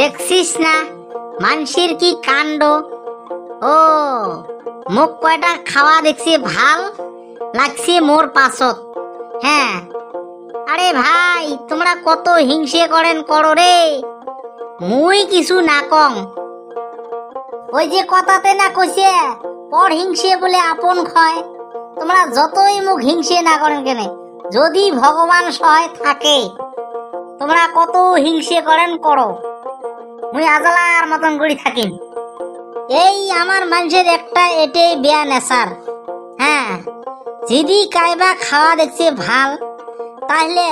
দেখছিস না মানুষের কি কাণ্ড। ও মুখ কয়টা খাওয়া দেখছি ভাল লাগছে মোর পাছত। হ্যাঁ আরে ভাই তোমরা কত হিংসে করেন করো রে, মুই কিছু না কং। ওই যে কথাতে না কইছে পর হিংসে বলে আপন ক্ষয়। তোমরা যতই মুখ হিংসে না করেন কেন, যদি ভগবান সহায় থাকে তোমরা কত হিংসে করেন করো, মুই আজালার মতন করে থাকিন। এই আমার মানুষের একটা এটাই বেয়া নেশার। হ্যাঁ যদি কাইবা খাওয়া দেখছে ভাল, তাহলে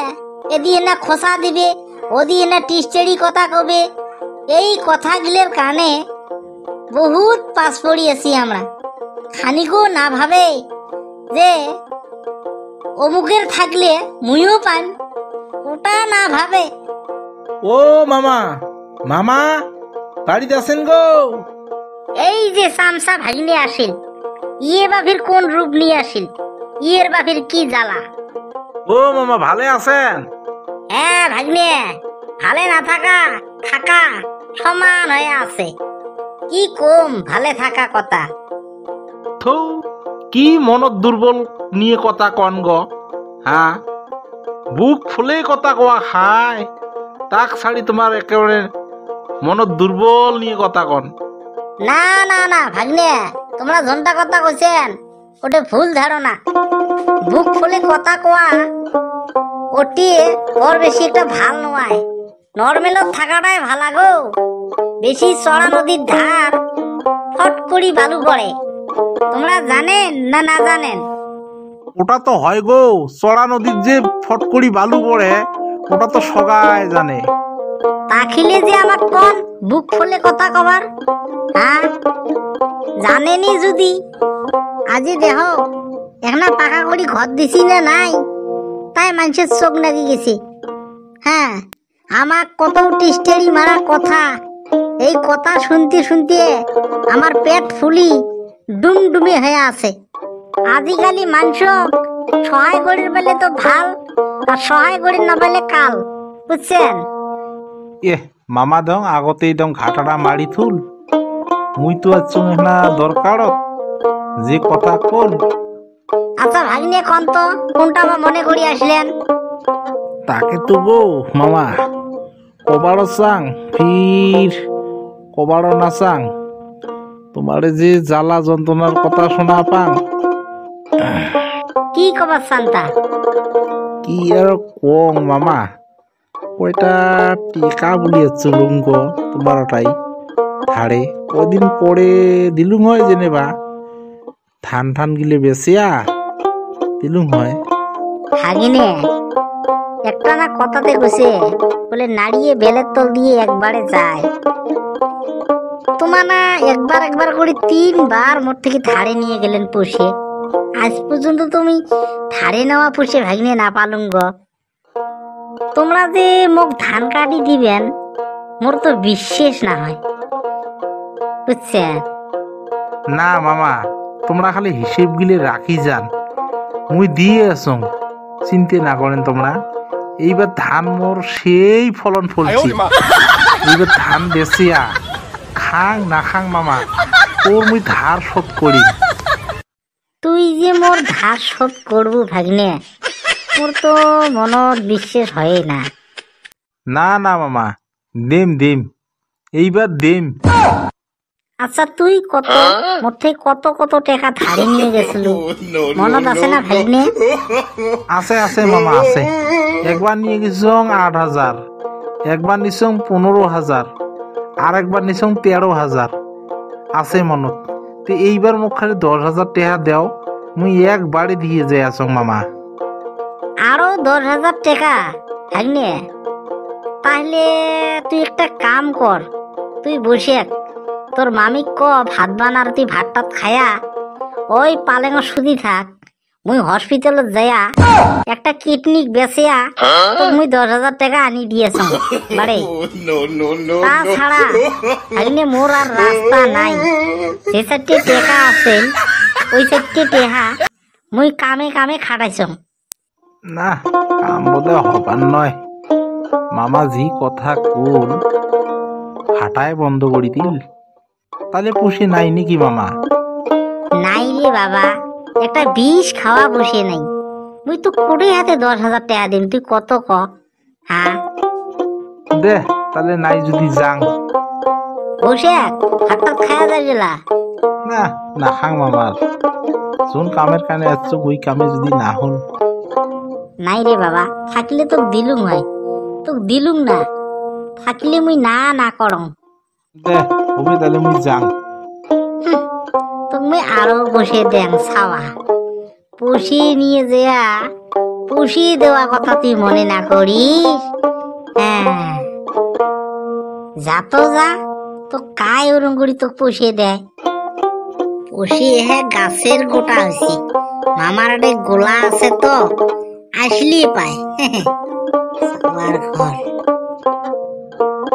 এদিকে না খোসা দিবে, ওদিকে না টিস্টেরি কথা কবে। এই কথাগুলোর কানে বহুত পাস পড়িয়েছি আমরা। খানিকও না ভাবে যে অমুকের থাকলে মুইও পান, ওটা না ভাবে। ও মামা, মামা বাড়িতে আছেন গো? এই যে সামসা ভাগিনে আসিল, ইয়ে বাফির কোন রূপ নিয়ে আসিল, ইয়ের বাফির কি জ্বালা। ও মামা ভালো আছেন? হ্যাঁ ভাগ্নে, ভালে না থাকা থাকা সমান হয়ে আছে। কি কম ভালে থাকা কথা। থৌ কি মনত দুর্বল নিয়ে কথা কন গো। হ্যাঁ বুক ফুলে কথা কোয়া খায়, তাক ছাড়ি তোমার একেবারে মনত দুর্বল নিয়ে কথা কন। না না না ভাগ্নে, তোমরা ঘন্টা কথা কইছেন ওটা ভুল ধারণা। বুক ফুলে কথা কোয়া ওটি ওর বেশি একটা ভাল নয়, নর্মেলত থাকাটাই ভালা গো। বেশি চড়া নদীর ধার ফট করি বালু পড়ে, তোমরা জানেন না না জানেন? ওটা তো হয় গো, চড়া নদীর যে ফটকড়ি বালু পড়ে ওটা তো সবাই জানে। তাখিলে যে আমার কোন বুক ফুলে কথা কবার। হ্যাঁ জানেনি যদি আজি দেহ এখানে পাকা করি ঘর দিছি না নাই, তাই মানুষের চোখ নাকি গেছে। হ্যাঁ আমার কত টিস্টেরি মারা কথা, এই কথা শুনতে শুনতে আমার পেট ফুলি ডুমডুমে হয়ে আছে। আজিকালি মানুষ সহায় করির বেলে তো ভাল, আর সহায় করি না পেলে কাল, বুঝছেন? মামা দং আগতেই দং ঘাটাটা মারি থুল, মুই তো আছো না দরকারত যে কথা কল। আচ্ছা ভাগ্নে কোন তো কোনটা বা মনে করি আসলেন? তাকে তো গো মামা কবারও চাং ফির কবারও না চাং, তোমারে যে জ্বালা যন্ত্রণার কথা শোনা পাং। কি কবার সান্তা? কি আর কং মামা, কয়টা টিকা বলিয়ে চলুম গো তোমার ওটাই ধারে কদিন পরে দিলুম হয় জেনেবা, ধান ঠান গিলে বেশিয়া দিলুম হয়। ভাগিনে একটা না কথাতে কইছে বলে নাড়িয়ে বেলের তল দিয়ে একবারে যায়। তোমার না একবার একবার করে 3 বার মোট থেকে ধারে নিয়ে গেলেন পুষে, আজ পর্যন্ত তুমি ধারে নেওয়া পুষে ভাগিনে না পালুম গো। তোমরা যে মোক ধান কাটি দিবেন মোর তো বিশ্বাস না হয়, বুঝছেন? না মামা তোমরা খালি হিসেব গিলে রাখি যান, মুই দিয়ে আসং, চিন্তা না করেন তোমরা। এইবার ধান মোর সেই ফলন ফলছি, এইবার ধান বেচিয়া খাং না খাং মামা তোর মুই ধার শোধ করি। তুই যে মোর ধার শোধ করবো ভাগ্নে, মোর তো মনত বিশ্বাস হয় না। না না মামা দেম দেম, এইবার দেম। আচ্ছা তুই কত মোর থেকে কত কত টাকা ধারে নিয়ে গেছিল মনত আছে না ভাগ্নে? আছে আছে মামা আছে। একবার নিয়ে গেছং 8,000, একবার নিছং 15,000, আর একবার নিছং 13,000 আছে মনত। তো এইবার মোক খালি 10,000 টাকা দেও, মুই একবারে দিয়ে যাই আসং মামা। আরো 10,000 টাকা ভাগ্নে? তাহলে তুই একটা কাম কর, তুই বসে তোর মামিক ক ভাত বানার, তুই ভাত টাত খায়া ওই পালেঙ সুদি থাক, মুই হসপিটালত যাইয়া একটা কিডনি বেচিয়া তো মুই 10,000 টাকা আনি দিয়েছ বাড়ে। তাছাড়া ভাগ্নে মোর আর রাস্তা নাই, যে 4টে টাকা আছে ওই 4টে টাকা মুই কামে কামে খাটাইছ। না কাম বোধ হবার নয়, মামা জি কথা কল খাটায় বন্ধ করে দিল। তাহলে পুষে নাই নাকি মামা? নাই রে বাবা, একটা বিষ খাওয়া বসে নাই। মুই তো কুড়ি হাতে 10,000 টাকা দিম, তুই কত ক? হ্যাঁ দে তাহলে নাই যদি যাং। বসে হাতটা খায়া যাইলা। না না খাং মামার, যোন কামের কানে আসছ ওই কামে যদি না হল। নাই রে বাবা, থাকলে তোক দিলুম হয়, তোক দিলুম না, থাকলে মুই না না করং। দে হবে তাহলে মুই যাং। তোক মুই আরো বসে দেন ছাওয়া পুষিয়ে নিয়ে যেয়া পুষিয়ে দেওয়া কথা তুই মনে না করিস। হ্যাঁ যা তো যা, তো কায় ওরম করি তোক পুষিয়ে দেয়। পুষিয়ে হ্যাঁ গাছের গোটা হয়েছি, মামার একটা গোলা আছে তো, আসলি পায়। আমার ঘর